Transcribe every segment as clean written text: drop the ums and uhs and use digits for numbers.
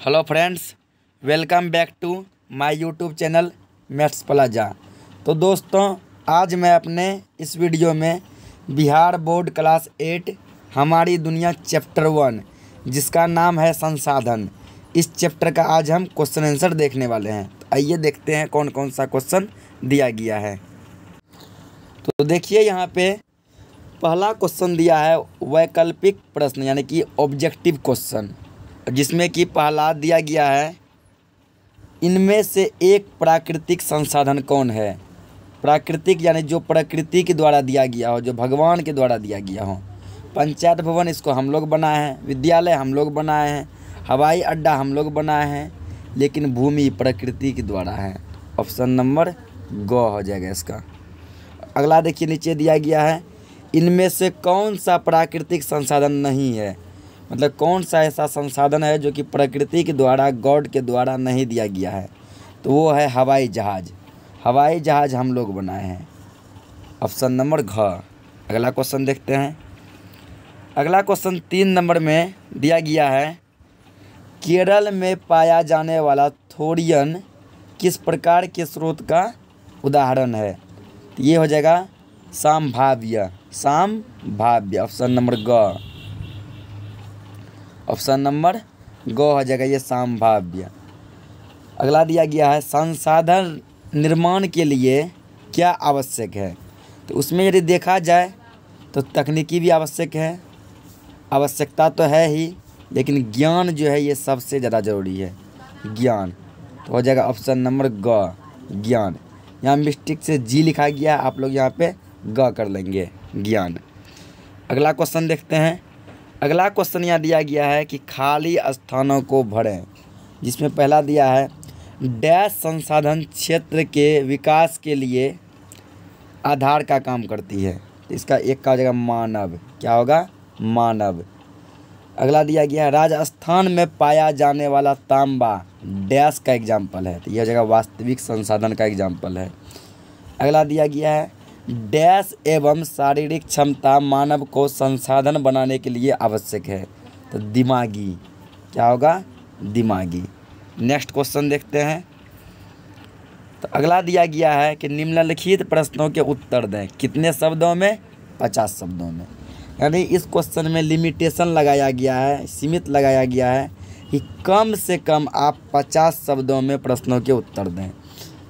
Hello friends, welcome back to my YouTube channel Maths Plaza. तो दोस्तों, आज मैं अपने इस वीडियो में बिहार बोर्ड क्लास 8 हमारी दुनिया चैप्टर 1 जिसका नाम है संसाधन, इस चैप्टर का आज हम क्वेश्चन आंसर देखने वाले हैं। तो आइए देखते हैं कौन कौन सा क्वेश्चन दिया गया है। तो देखिए, यहाँ पे पहला क्वेश्चन दिया है वैकल्पिक प्रश्न यानी कि ऑब्जेक्टिव क्वेश्चन, जिसमें कि पहला दिया गया है इनमें से एक प्राकृतिक संसाधन कौन है। प्राकृतिक यानी जो प्रकृति के द्वारा दिया गया हो, जो भगवान के द्वारा दिया गया हो। पंचायत भवन इसको हम लोग बनाए हैं, विद्यालय हम लोग बनाए हैं, हवाई अड्डा हम लोग बनाए हैं, लेकिन भूमि प्रकृति के द्वारा है। ऑप्शन नंबर ग हो जाएगा इसका। अगला देखिए, नीचे दिया गया है इनमें से कौन सा प्राकृतिक संसाधन नहीं है। मतलब कौन सा ऐसा संसाधन है जो कि प्रकृति के द्वारा, गॉड के द्वारा नहीं दिया गया है। तो वो है हवाई जहाज़। हवाई जहाज़ हम लोग बनाए हैं। ऑप्शन नंबर घ। अगला क्वेश्चन देखते हैं। अगला क्वेश्चन 3 नंबर में दिया गया है केरल में पाया जाने वाला थोरियन किस प्रकार के स्रोत का उदाहरण है। तो ये हो जाएगा संभाव्य। संभाव्य ऑप्शन नंबर ग। ऑप्शन नंबर ग हो जाएगा ये संभाव्य। अगला दिया गया है संसाधन निर्माण के लिए क्या आवश्यक है। तो उसमें यदि देखा जाए तो तकनीकी भी आवश्यक है, आवश्यकता तो है ही, लेकिन ज्ञान जो है ये सबसे ज़्यादा ज़रूरी है। ज्ञान तो हो जाएगा ऑप्शन नंबर ग, ज्ञान। यहाँ मिस्टेक से जी लिखा गया है, आप लोग यहाँ पे ग कर लेंगे, ज्ञान। अगला क्वेश्चन देखते हैं। अगला क्वेश्चन यहाँ दिया गया है कि खाली स्थानों को भरें, जिसमें पहला दिया है डैश संसाधन क्षेत्र के विकास के लिए आधार का काम करती है। तो इसका एक का हो जाएगा मानव। क्या होगा? मानव। अगला दिया गया है राजस्थान में पाया जाने वाला तांबा डैश का एग्जाम्पल है। तो यह हो जाएगा वास्तविक संसाधन का एग्जाम्पल है। अगला दिया गया है डैश एवं शारीरिक क्षमता मानव को संसाधन बनाने के लिए आवश्यक है। तो दिमागी। क्या होगा? दिमागी। नेक्स्ट क्वेश्चन देखते हैं। तो अगला दिया गया है कि निम्नलिखित प्रश्नों के उत्तर दें। कितने शब्दों में? 50 शब्दों में। यानी इस क्वेश्चन में लिमिटेशन लगाया गया है, सीमित लगाया गया है कि कम से कम आप 50 शब्दों में प्रश्नों के उत्तर दें।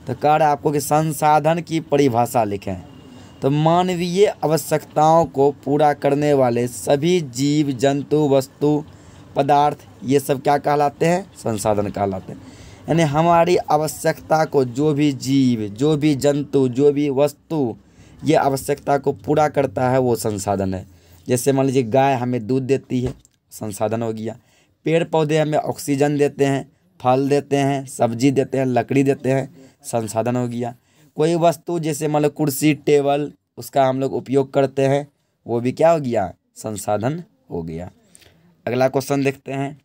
तो कह रहा है आपको कि संसाधन की परिभाषा लिखें। तो मानवीय आवश्यकताओं को पूरा करने वाले सभी जीव, जंतु, वस्तु, पदार्थ, ये सब क्या कहलाते हैं? संसाधन कहलाते हैं। यानी हमारी आवश्यकता को जो भी जीव, जो भी जंतु, जो भी वस्तु ये आवश्यकता को पूरा करता है वो संसाधन है। जैसे मान लीजिए गाय हमें दूध देती है, संसाधन हो गया। पेड़ पौधे हमें ऑक्सीजन देते हैं, फल देते हैं, सब्जी देते हैं, लकड़ी देते हैं, संसाधन हो गया। कोई वस्तु जैसे मान लो कुर्सी, टेबल, उसका हम लोग उपयोग करते हैं, वो भी क्या हो गया? संसाधन हो गया। अगला क्वेश्चन देखते हैं।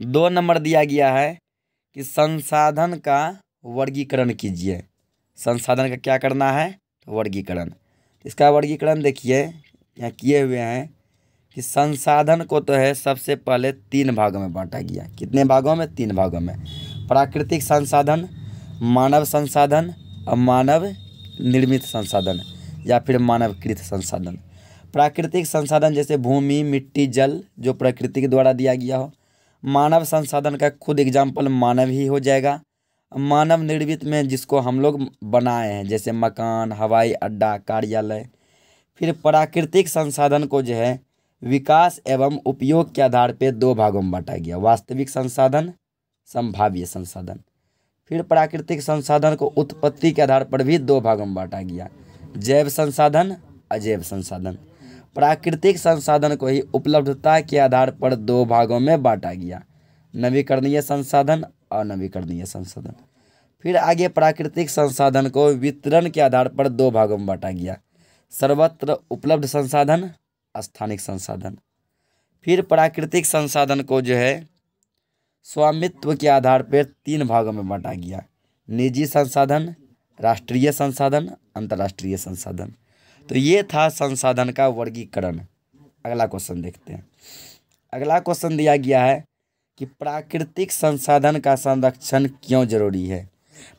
2 नंबर दिया गया है कि संसाधन का वर्गीकरण कीजिए। संसाधन का क्या करना है? वर्गीकरण। इसका वर्गीकरण देखिए यहाँ किए हुए हैं कि संसाधन को तो है सबसे पहले 3 भागों में बांटा गया। कितने भागों में? 3 भागों में। प्राकृतिक संसाधन, मानव संसाधन और मानव निर्मित संसाधन या फिर मानवकृत संसाधन। प्राकृतिक संसाधन जैसे भूमि, मिट्टी, जल, जो प्रकृति के द्वारा दिया गया हो। मानव संसाधन का खुद एग्जाम्पल मानव ही हो जाएगा। मानव निर्मित में जिसको हम लोग बनाए हैं, जैसे मकान, हवाई अड्डा, कार्यालय। फिर प्राकृतिक संसाधन को जो है विकास एवं उपयोग के आधार पर 2 भागों में बांटा गया। वास्तविक संसाधन, संभाव्य संसाधन। फिर प्राकृतिक संसाधन को उत्पत्ति के आधार पर भी 2 भागों में बांटा गया। जैव संसाधन, अजैव संसाधन। प्राकृतिक संसाधन को ही उपलब्धता के आधार पर 2 भागों में बांटा गया। नवीकरणीय संसाधन, अनवीकरणीय संसाधन। फिर आगे प्राकृतिक संसाधन को वितरण के आधार पर 2 भागों में बांटा गया। सर्वत्र उपलब्ध संसाधन, स्थानिक संसाधन। फिर प्राकृतिक संसाधन को जो है स्वामित्व के आधार पर 3 भागों में बांटा गया। निजी संसाधन, राष्ट्रीय संसाधन, अंतर्राष्ट्रीय संसाधन। तो ये था संसाधन का वर्गीकरण। अगला क्वेश्चन देखते हैं। अगला क्वेश्चन दिया गया है कि प्राकृतिक संसाधन का संरक्षण क्यों जरूरी है।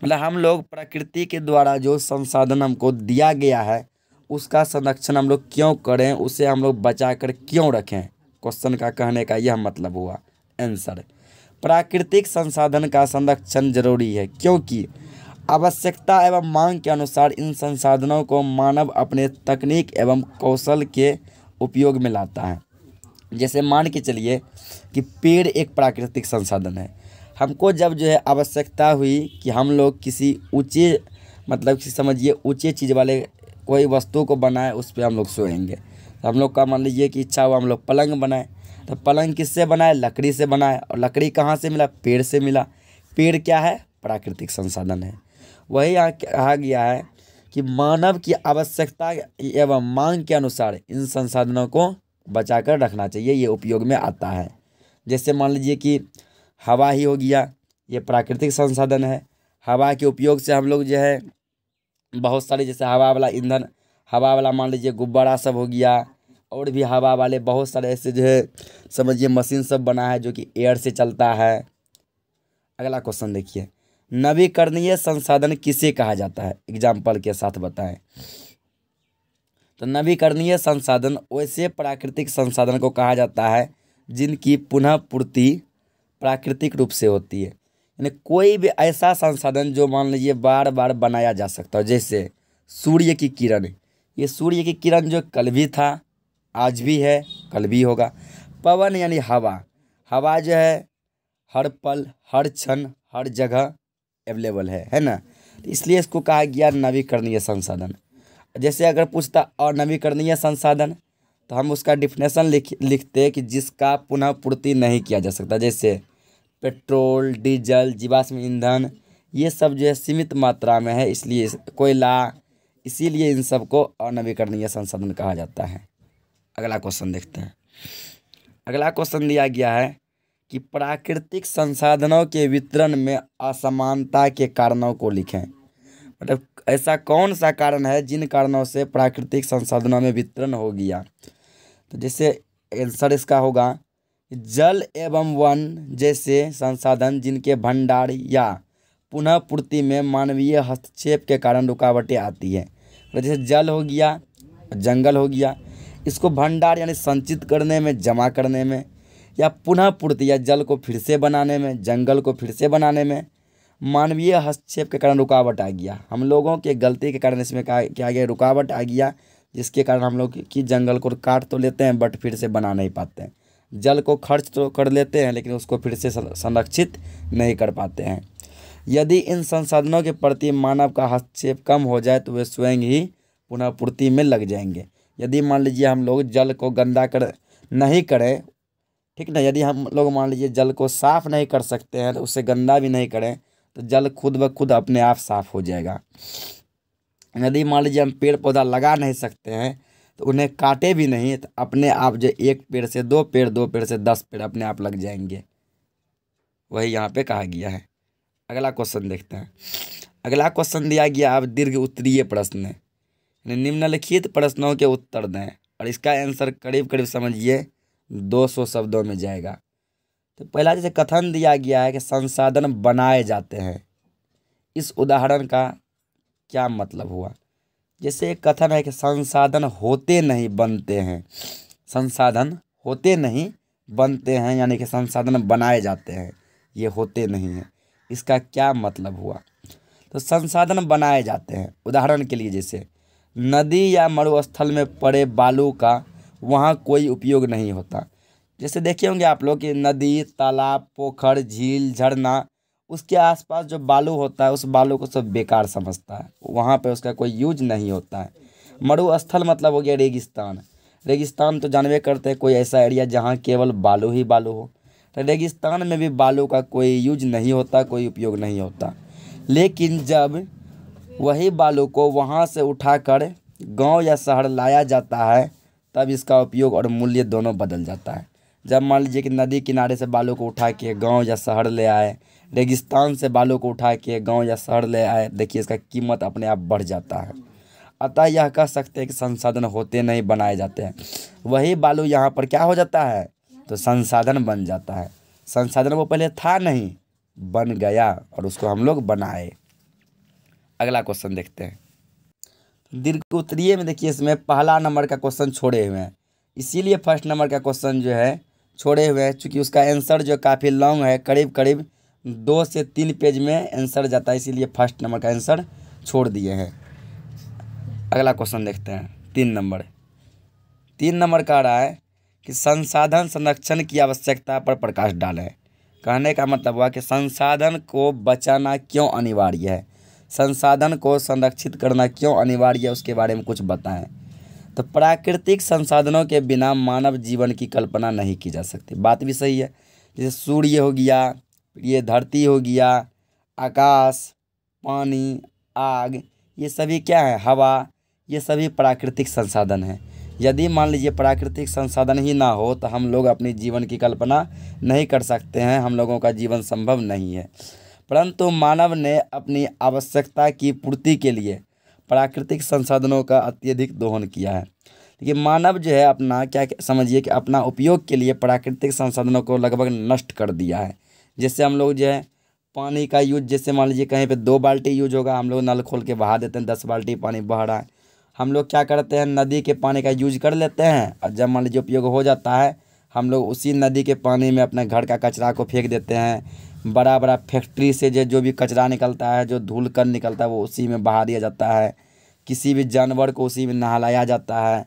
मतलब हम लोग प्रकृति के द्वारा जो संसाधन हमको दिया गया है उसका संरक्षण हम लोग क्यों करें, उसे हम लोग बचा कर क्यों रखें। क्वेश्चन का कहने का यह मतलब हुआ। आंसर, प्राकृतिक संसाधन का संरक्षण जरूरी है क्योंकि आवश्यकता एवं मांग के अनुसार इन संसाधनों को मानव अपने तकनीक एवं कौशल के उपयोग में लाता है। जैसे मान के चलिए कि पेड़ एक प्राकृतिक संसाधन है। हमको जब जो है आवश्यकता हुई कि हम लोग किसी ऊंचे मतलब कि समझिए ऊंचे चीज़ वाले कोई वस्तु को बनाए, उस पर हम लोग सोएंगे। तो हम लोग का मान लीजिए कि इच्छा हुआ हम लोग पलंग बनाए, तो पलंग किससे बनाए, लकड़ी से बनाए। और लकड़ी कहाँ से मिला, पेड़ से मिला। पेड़ क्या है, प्राकृतिक संसाधन है। वही यहाँ कहा गया है कि मानव की आवश्यकता एवं मांग के अनुसार इन संसाधनों को बचा कर रखना चाहिए, ये उपयोग में आता है। जैसे मान लीजिए कि हवा ही हो गया, ये प्राकृतिक संसाधन है। हवा के उपयोग से हम लोग जो है बहुत सारे, जैसे हवा वाला ईंधन, हवा वाला मान लीजिए गुब्बारा सब हो गया, और भी हवा वाले बहुत सारे ऐसे जो है समझिए मशीन सब बना है जो कि एयर से चलता है। अगला क्वेश्चन देखिए, नवीकरणीय संसाधन किसे कहा जाता है, एग्जाम्पल के साथ बताएं। तो नवीकरणीय संसाधन वैसे प्राकृतिक संसाधन को कहा जाता है जिनकी पुनः पूर्ति प्राकृतिक रूप से होती है। यानी कोई भी ऐसा संसाधन जो मान लीजिए बार बार बनाया जा सकता है। जैसे सूर्य की किरण, ये सूर्य की किरण जो कल भी था, आज भी है, कल भी होगा। पवन यानी हवा, हवा जो है हर पल हर क्षण हर जगह अवेलेबल है ना। तो इसलिए इसको कहा गया नवीकरणीय संसाधन। जैसे अगर पूछता अनवीकरणीय संसाधन, तो हम उसका डिफिनेशन लिखते कि जिसका पुनः पूर्ति नहीं किया जा सकता। जैसे पेट्रोल, डीजल, जीवाश्म ईंधन, ये सब जो है सीमित मात्रा में है, इसलिए कोयला, इसीलिए इन सब को अनवीकरणीय संसाधन कहा जाता है। अगला क्वेश्चन देखते हैं। अगला क्वेश्चन दिया गया है कि प्राकृतिक संसाधनों के वितरण में असमानता के कारणों को लिखें। मतलब ऐसा कौन सा कारण है जिन कारणों से प्राकृतिक संसाधनों में वितरण हो गया। तो जैसे आंसर इसका होगा, जल एवं वन जैसे संसाधन जिनके भंडार या पुनः पूर्ति में मानवीय हस्तक्षेप के कारण रुकावटें आती है। तो जैसे जल हो गया, जंगल हो गया, इसको भंडार यानी संचित करने में, जमा करने में, या पुनः पूर्ति या जल को फिर से बनाने में, जंगल को फिर से बनाने में मानवीय हस्तक्षेप के कारण रुकावट आ गया। हम लोगों के गलती के कारण इसमें क्या गया, रुकावट आ गया, जिसके कारण हम लोग की जंगल को काट तो लेते हैं बट फिर से बना नहीं पाते हैं। जल को खर्च तो कर लेते हैं लेकिन उसको फिर से संरक्षित नहीं कर पाते हैं। यदि इन संसाधनों के प्रति मानव का हस्तक्षेप कम हो जाए तो वे स्वयं ही पुनः पूर्ति में लग जाएंगे। यदि मान लीजिए हम लोग जल को गंदा कर नहीं करें, ठीक ना, यदि हम लोग मान लीजिए जल को साफ़ नहीं कर सकते हैं तो उससे गंदा भी नहीं करें तो जल खुद ब खुद अपने आप साफ़ हो जाएगा। यदि मान लीजिए हम पेड़ पौधा लगा नहीं सकते हैं तो उन्हें काटे भी नहीं तो अपने आप जो एक पेड़ से 2 पेड़, 2 पेड़ से 10 पेड़ अपने आप लग जाएंगे। वही यहाँ पे कहा गया है। अगला क्वेश्चन देखते हैं। अगला क्वेश्चन दिया गया अब दीर्घ उत्तरीय प्रश्न, निम्नलिखित प्रश्नों के उत्तर दें और इसका आंसर करीब करीब समझिए 200 शब्दों में जाएगा। तो पहला जैसे कथन दिया गया है कि संसाधन बनाए जाते हैं, इस उदाहरण का क्या मतलब हुआ। जैसे एक कथन है कि संसाधन होते नहीं बनते हैं, संसाधन होते नहीं बनते हैं यानी कि संसाधन बनाए जाते हैं, ये होते नहीं हैं, इसका क्या मतलब हुआ। तो संसाधन बनाए जाते हैं, उदाहरण के लिए जैसे नदी या मरुस्थल में पड़े बालू का वहाँ कोई उपयोग नहीं होता। जैसे देखे होंगे आप लोग कि नदी, तालाब, पोखर, झील, झरना, उसके आसपास जो बालू होता है उस बालू को सब बेकार समझता है, वहाँ पे उसका कोई यूज नहीं होता है। मरुस्थल मतलब हो गया रेगिस्तान। रेगिस्तान तो जानवे करते हैं कोई ऐसा एरिया जहाँ केवल बालू ही बालू हो। तो रेगिस्तान में भी बालू का कोई यूज नहीं होता, कोई उपयोग नहीं होता। लेकिन जब वही बालू को वहाँ से उठाकर गांव या शहर लाया जाता है तब इसका उपयोग और मूल्य दोनों बदल जाता है। जब मान लीजिए कि नदी किनारे से बालू को उठा के गांव या शहर ले आए, रेगिस्तान से बालू को उठा के गांव या शहर ले आए, देखिए इसका कीमत अपने आप बढ़ जाता है। अतः यह कह सकते हैं कि संसाधन होते नहीं बनाए जाते हैं। वही बालू यहाँ पर क्या हो जाता है, तो संसाधन बन जाता है। संसाधन वो पहले था नहीं, बन गया और उसको हम लोग बनाए। अगला क्वेश्चन देखते हैं। दीर्घ उत्तरीय में देखिए इसमें पहला नंबर का क्वेश्चन छोड़े हुए हैं, इसीलिए फर्स्ट नंबर का क्वेश्चन जो है छोड़े हुए हैं, चूँकि उसका आंसर जो काफ़ी लॉन्ग है, करीब करीब 2 से 3 पेज में आंसर जाता है, इसीलिए फर्स्ट नंबर का आंसर छोड़ दिए हैं। अगला क्वेश्चन देखते हैं। 3 नंबर का आ रहा है कि संसाधन संरक्षण की आवश्यकता पर प्रकाश डालें। कहने का मतलब हुआ कि संसाधन को बचाना क्यों अनिवार्य है, संसाधन को संरक्षित करना क्यों अनिवार्य है, उसके बारे में कुछ बताएं। तो प्राकृतिक संसाधनों के बिना मानव जीवन की कल्पना नहीं की जा सकती। बात भी सही है। जैसे सूर्य हो गया, ये धरती हो गया, आकाश, पानी, आग, ये सभी क्या है, हवा, ये सभी प्राकृतिक संसाधन हैं। यदि मान लीजिए प्राकृतिक संसाधन ही ना हो तो हम लोग अपनी जीवन की कल्पना नहीं कर सकते हैं, हम लोगों का जीवन संभव नहीं है। परंतु मानव ने अपनी आवश्यकता की पूर्ति के लिए प्राकृतिक संसाधनों का अत्यधिक दोहन किया है। देखिए मानव जो है अपना क्या समझिए कि अपना उपयोग के लिए प्राकृतिक संसाधनों को लगभग नष्ट कर दिया है। जैसे हम लोग जो है पानी का यूज, जैसे मान लीजिए कहीं पे 2 बाल्टी यूज होगा, हम लोग नल खोल के बहा देते हैं, 10 बाल्टी पानी बह रहा है। हम लोग क्या करते हैं, नदी के पानी का यूज कर लेते हैं, और जब मान लीजिए उपयोग हो जाता है, हम लोग उसी नदी के पानी में अपने घर का कचरा को फेंक देते हैं। बड़ा बड़ा फैक्ट्री से जो भी कचरा निकलता है, जो धूल कण निकलता है, वो उसी में बहा दिया जाता है। किसी भी जानवर को उसी में नहलाया जाता है,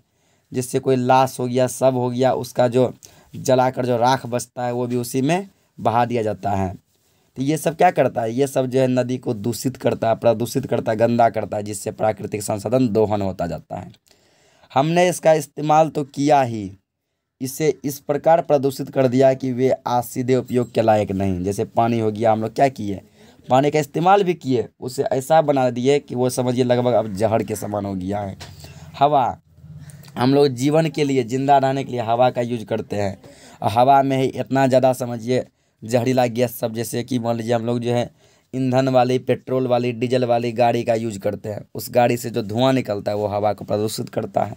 जिससे कोई लाश हो गया, सब हो गया, उसका जो जलाकर जो राख बचता है वो भी उसी में बहा दिया जाता है। तो ये सब क्या करता है, ये सब जो है नदी को दूषित करता है, प्रदूषित करता है, गंदा करता है, जिससे प्राकृतिक संसाधन दोहन होता जाता है। हमने इसका इस्तेमाल तो किया ही, इसे इस प्रकार प्रदूषित कर दिया कि वे आज सीधे उपयोग के लायक नहीं। जैसे पानी हो गया, हम लोग क्या किए, पानी का इस्तेमाल भी किए, उसे ऐसा बना दिए कि वो समझिए लगभग अब जहर के समान हो गया है। हवा, हम लोग जीवन के लिए, जिंदा रहने के लिए हवा का यूज करते हैं, और हवा में ही इतना ज़्यादा समझिए जहरीला गैस सब, जैसे कि मान लीजिए हम लोग जो है ईंधन वाली, पेट्रोल वाली, डीजल वाली गाड़ी का यूज करते हैं, उस गाड़ी से जो धुआं निकलता है वो हवा को प्रदूषित करता है,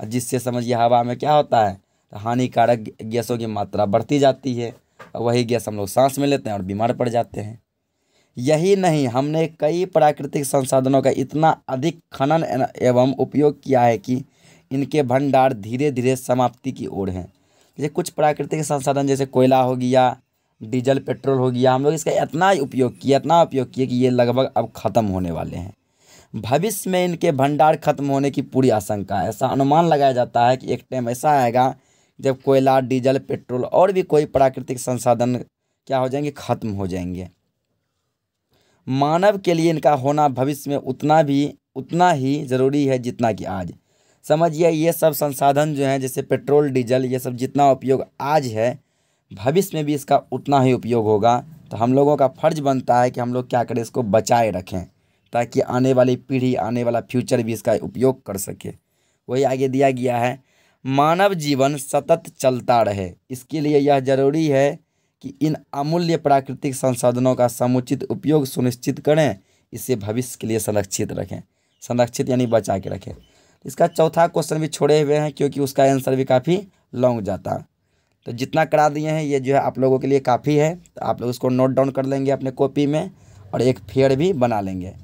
और जिससे समझिए हवा में क्या होता है, तो हानिकारक गैसों की मात्रा बढ़ती जाती है, और वही गैस हम लोग सांस में लेते हैं और बीमार पड़ जाते हैं। यही नहीं, हमने कई प्राकृतिक संसाधनों का इतना अधिक खनन एवं उपयोग किया है कि इनके भंडार धीरे धीरे समाप्ति की ओर हैं। जैसे कुछ प्राकृतिक संसाधन जैसे कोयला हो गया, डीजल पेट्रोल हो गया, हम लोग इसका इतना उपयोग किए कि ये लगभग अब ख़त्म होने वाले हैं। भविष्य में इनके भंडार खत्म होने की पूरी आशंका है। ऐसा अनुमान लगाया जाता है कि एक टाइम ऐसा आएगा जब कोयला, डीजल, पेट्रोल और भी कोई प्राकृतिक संसाधन क्या हो जाएंगे, खत्म हो जाएंगे। मानव के लिए इनका होना भविष्य में उतना ही ज़रूरी है जितना कि आज। समझिए ये सब संसाधन जो हैं, जैसे पेट्रोल, डीजल, ये सब जितना उपयोग आज है, भविष्य में भी इसका उतना ही उपयोग होगा। तो हम लोगों का फ़र्ज बनता है कि हम लोग क्या करें, इसको बचाए रखें, ताकि आने वाली पीढ़ी, आने वाला फ्यूचर भी इसका उपयोग कर सके। वही आगे दिया गया है, मानव जीवन सतत चलता रहे, इसके लिए यह जरूरी है कि इन अमूल्य प्राकृतिक संसाधनों का समुचित उपयोग सुनिश्चित करें, इसे भविष्य के लिए संरक्षित रखें। संरक्षित यानी बचा के रखें। इसका चौथा क्वेश्चन भी छोड़े हुए हैं, क्योंकि उसका आंसर भी काफ़ी लॉन्ग जाता। तो जितना करा दिए हैं ये जो है आप लोगों के लिए काफ़ी है। तो आप लोग इसको नोट डाउन कर लेंगे अपने कॉपी में, और एक फेयर भी बना लेंगे।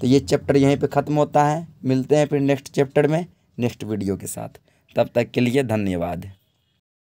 तो ये चैप्टर यहीं पे ख़त्म होता है। मिलते हैं फिर नेक्स्ट चैप्टर में, नेक्स्ट वीडियो के साथ। तब तक के लिए धन्यवाद।